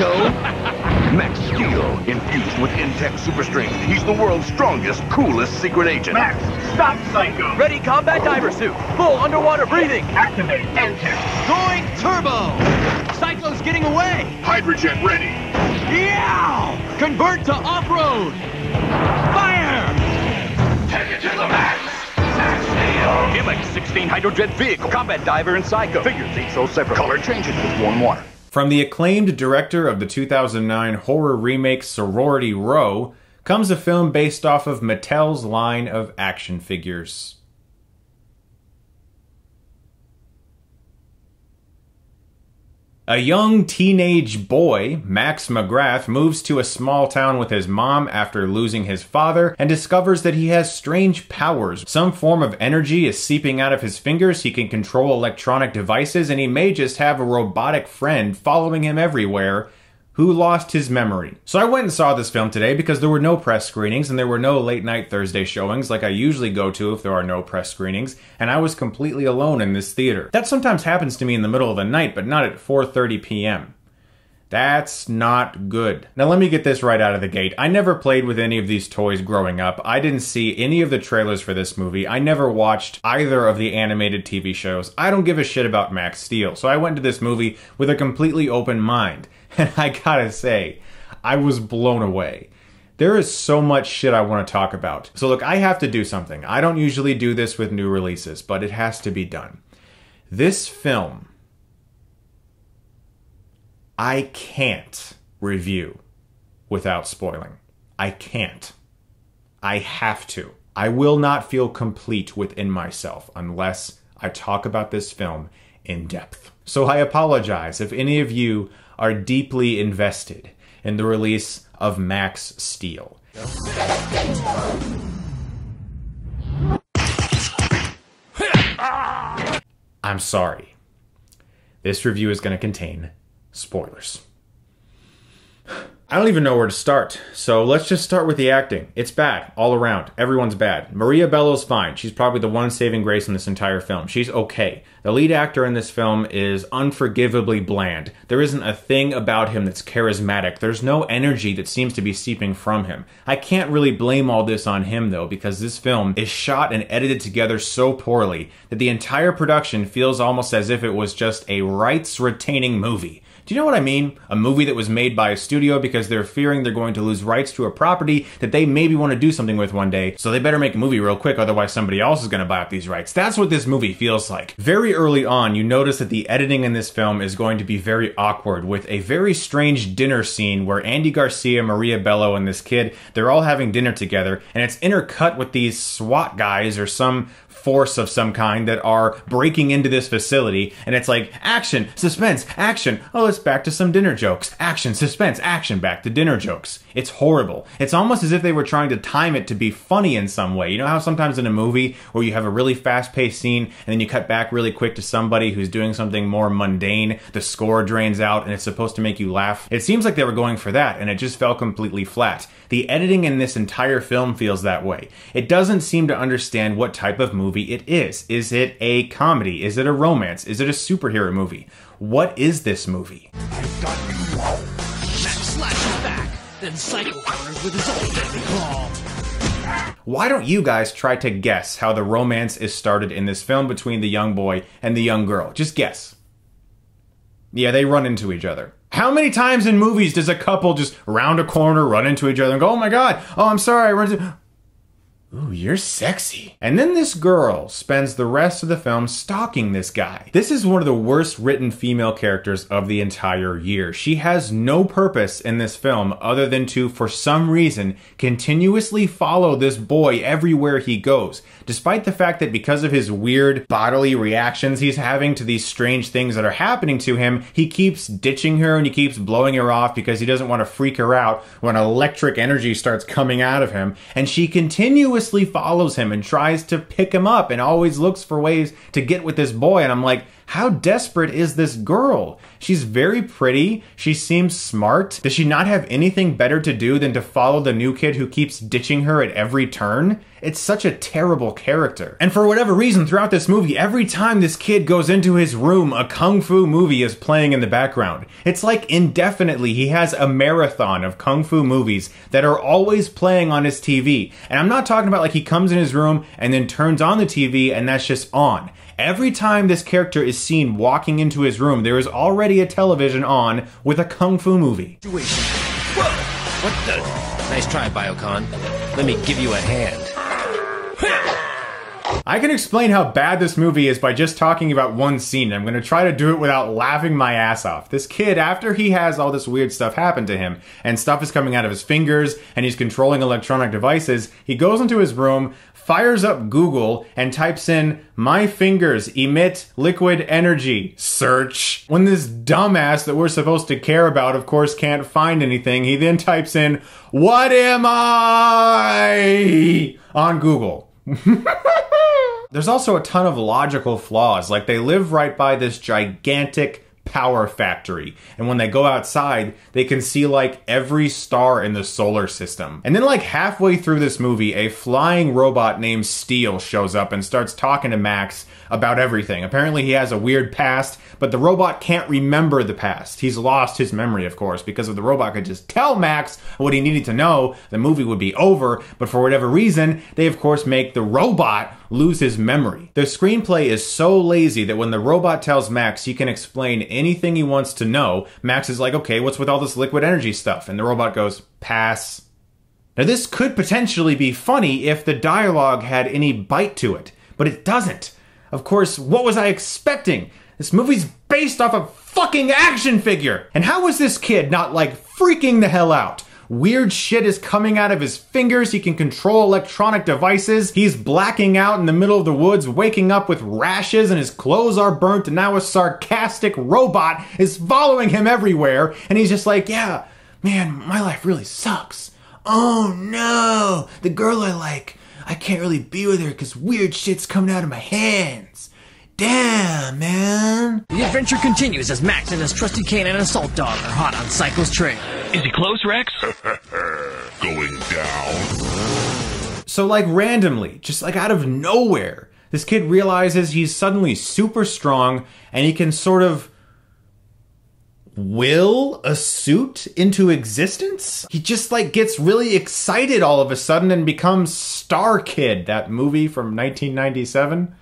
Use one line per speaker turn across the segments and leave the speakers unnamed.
Psycho. Max Steel, infused with Intech Super Strength. He's the world's strongest, coolest secret agent.
Max, stop Psycho!
Ready combat diver suit. Full underwater breathing.
Activate Intech.
Going turbo. Psycho's getting away.
Hydrogen ready.
Yeah! Convert to off-road. Fire!
Take it to the max. Max Steel.
MX-16 hydrojet vehicle. Combat diver and Psycho. Figures each sold separate. Color changes with warm water.
From the acclaimed director of the 2009 horror remake Sorority Row comes a film based off of Mattel's line of action figures. A young teenage boy, Max McGrath, moves to a small town with his mom after losing his father and discovers that he has strange powers. Some form of energy is seeping out of his fingers, he can control electronic devices, and he may just have a robotic friend following him everywhere who lost his memory. So I went and saw this film today because there were no press screenings and there were no late night Thursday showings like I usually go to if there are no press screenings, and I was completely alone in this theater. That sometimes happens to me in the middle of the night, but not at 4:30 p.m. That's not good. Now let me get this right out of the gate. I never played with any of these toys growing up. I didn't see any of the trailers for this movie. I never watched either of the animated TV shows. I don't give a shit about Max Steel. So I went to this movie with a completely open mind. And I gotta say, I was blown away. There is so much shit I want to talk about. So look, I have to do something. I don't usually do this with new releases, but it has to be done. This film, I can't review without spoiling. I can't. I have to. I will not feel complete within myself unless I talk about this film in depth. So I apologize if any of you are deeply invested in the release of Max Steel. I'm sorry. This review is going to contain spoilers. I don't even know where to start, so let's just start with the acting. It's bad, all around. Everyone's bad. Maria Bello's fine. She's probably the one saving grace in this entire film. She's okay. The lead actor in this film is unforgivably bland. There isn't a thing about him that's charismatic. There's no energy that seems to be seeping from him. I can't really blame all this on him though, because this film is shot and edited together so poorly that the entire production feels almost as if it was just a rights-retaining movie. Do you know what I mean? A movie that was made by a studio because they're fearing they're going to lose rights to a property that they maybe want to do something with one day, so they better make a movie real quick, otherwise somebody else is going to buy up these rights. That's what this movie feels like. Very early on, you notice that the editing in this film is going to be very awkward, with a very strange dinner scene where Andy Garcia, Maria Bello, and this kid, they're all having dinner together, and it's intercut with these SWAT guys or some force of some kind that are breaking into this facility, and it's like, action, suspense, action, oh, it's back to some dinner jokes, action, suspense, action, back to dinner jokes. It's horrible. It's almost as if they were trying to time it to be funny in some way. You know how sometimes in a movie where you have a really fast-paced scene and then you cut back really quick to somebody who's doing something more mundane, the score drains out and it's supposed to make you laugh? It seems like they were going for that, and it just fell completely flat. The editing in this entire film feels that way. It doesn't seem to understand what type of movie it is. Is it a comedy? Is it a romance? Is it a superhero movie? What is this movie?
I've got you. Max slashes back, then Psycho counters with his own deadly claw.
Why don't you guys try to guess how the romance is started in this film between the young boy and the young girl? Just guess. Yeah, they run into each other. How many times in movies does a couple just round a corner, run into each other, and go, oh my god, oh I'm sorry, I run into... Ooh, you're sexy. And then this girl spends the rest of the film stalking this guy. This is one of the worst written female characters of the entire year. She has no purpose in this film other than to, for some reason, continuously follow this boy everywhere he goes. Despite the fact that because of his weird bodily reactions he's having to these strange things that are happening to him, he keeps ditching her and he keeps blowing her off because he doesn't want to freak her out when electric energy starts coming out of him. And she continuously follows him and tries to pick him up and always looks for ways to get with this boy. And I'm like, How desperate is this girl? She's very pretty. She seems smart. Does she not have anything better to do than to follow the new kid who keeps ditching her at every turn? It's such a terrible character. And for whatever reason, throughout this movie, every time this kid goes into his room, a kung fu movie is playing in the background. It's like indefinitely he has a marathon of kung fu movies that are always playing on his TV. And I'm not talking about like he comes in his room and then turns on the TV and that's just on. Every time this character is seen walking into his room, there is already a television on with a kung fu movie.
Whoa! What the? Nice try, Biocon. Let me give you a hand.
I can explain how bad this movie is by just talking about one scene. I'm going to try to do it without laughing my ass off. This kid, after he has all this weird stuff happen to him, and stuff is coming out of his fingers, and he's controlling electronic devices, he goes into his room, fires up Google, and types in, "My fingers emit liquid energy. Search." When this dumbass that we're supposed to care about, of course, can't find anything, he then types in, "What am I?" on Google. There's also a ton of logical flaws, like they live right by this gigantic power factory, and when they go outside, they can see like every star in the solar system. And then like halfway through this movie, a flying robot named Steel shows up and starts talking to Max about everything. Apparently he has a weird past, but the robot can't remember the past. He's lost his memory, of course, because if the robot could just tell Max what he needed to know, the movie would be over, but for whatever reason, they of course make the robot lose his memory. The screenplay is so lazy that when the robot tells Max he can explain anything he wants to know, Max is like, okay, what's with all this liquid energy stuff? And the robot goes, pass. Now this could potentially be funny if the dialogue had any bite to it, but it doesn't. Of course, what was I expecting? This movie's based off a fucking action figure! And how was this kid not like freaking the hell out? Weird shit is coming out of his fingers, he can control electronic devices, he's blacking out in the middle of the woods, waking up with rashes and his clothes are burnt, and now a sarcastic robot is following him everywhere, and he's just like, yeah, man, my life really sucks. Oh no, the girl I like, I can't really be with her because weird shit's coming out of my hands. Damn, man.
The adventure continues as Max and his trusty canine assault dog are hot on Psycho's trail.
Is he close, Rex?
Going down.
So like randomly, just like out of nowhere, this kid realizes he's suddenly super strong and he can sort of will a suit into existence? He just like gets really excited all of a sudden and becomes Star Kid, that movie from 1997.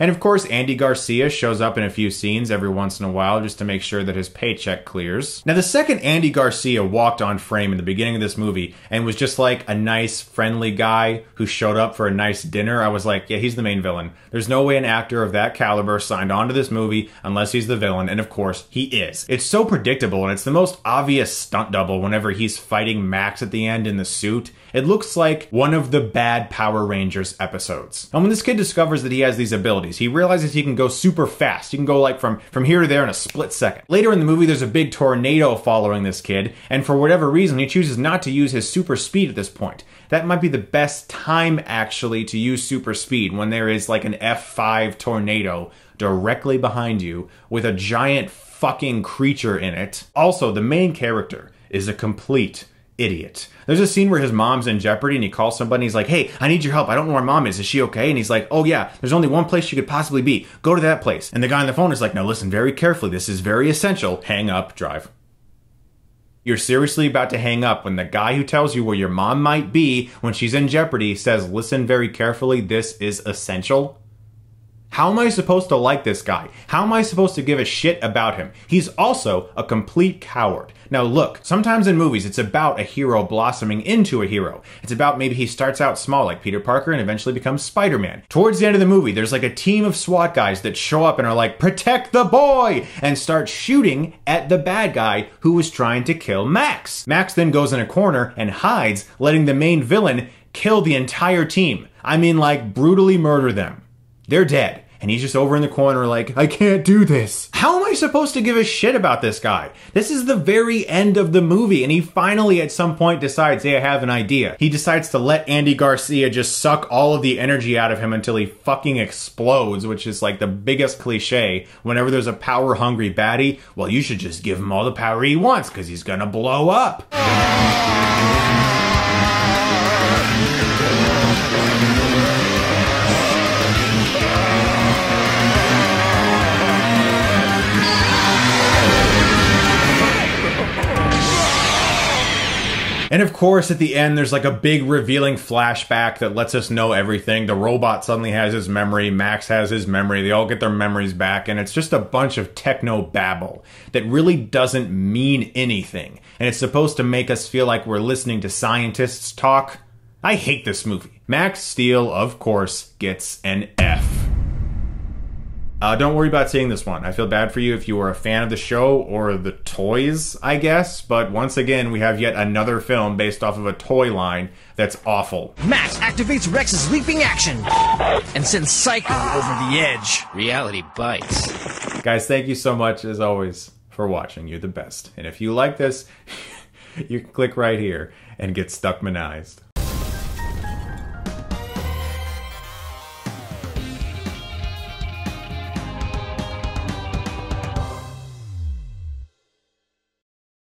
And of course, Andy Garcia shows up in a few scenes every once in a while just to make sure that his paycheck clears. Now, the second Andy Garcia walked on frame in the beginning of this movie and was just like a nice, friendly guy who showed up for a nice dinner, I was like, yeah, he's the main villain. There's no way an actor of that caliber signed on to this movie unless he's the villain, and of course, he is. It's so predictable, and it's the most obvious stunt double whenever he's fighting Max at the end in the suit. It looks like one of the bad Power Rangers episodes. And when this kid discovers that he has these abilities, he realizes he can go super fast. He can go like from here to there in a split second. Later in the movie, there's a big tornado following this kid, and for whatever reason, he chooses not to use his super speed at this point. That might be the best time, actually, to use super speed, when there is like an F5 tornado directly behind you with a giant fucking creature in it. Also, the main character is a complete idiot. There's a scene where his mom's in jeopardy and he calls somebody and he's like, hey, I need your help. I don't know where mom is. Is she okay? And he's like, oh yeah, there's only one place she could possibly be. Go to that place. And the guy on the phone is like, no, listen very carefully. This is very essential. Hang up, drive. You're seriously about to hang up when the guy who tells you where your mom might be when she's in jeopardy says, listen very carefully. This is essential. How am I supposed to like this guy? How am I supposed to give a shit about him? He's also a complete coward. Now look, sometimes in movies it's about a hero blossoming into a hero. It's about maybe he starts out small like Peter Parker and eventually becomes Spider-Man. Towards the end of the movie, there's like a team of SWAT guys that show up and are like, protect the boy! And start shooting at the bad guy who was trying to kill Max. Max then goes in a corner and hides, letting the main villain kill the entire team. I mean, like, brutally murder them. They're dead. and he's just over in the corner like, I can't do this. How am I supposed to give a shit about this guy? This is the very end of the movie, and he finally at some point decides, hey, I have an idea. He decides to let Andy Garcia just suck all of the energy out of him until he fucking explodes, which is like the biggest cliche. Whenever there's a power-hungry baddie, well, you should just give him all the power he wants, because he's gonna blow up. And of course, at the end, there's like a big revealing flashback that lets us know everything. The robot suddenly has his memory, Max has his memory, they all get their memories back, and it's just a bunch of techno babble that really doesn't mean anything. And it's supposed to make us feel like we're listening to scientists talk. I hate this movie. Max Steel, of course, gets an F. Don't worry about seeing this one. I feel bad for you if you are a fan of the show or the toys, I guess. But once again, we have yet another film based off of a toy line that's awful.
Max activates Rex's leaping action and sends Psycho over the edge. Reality bites.
Guys, thank you so much, as always, for watching. You're the best. And if you like this, you can click right here and get Stuckmanized.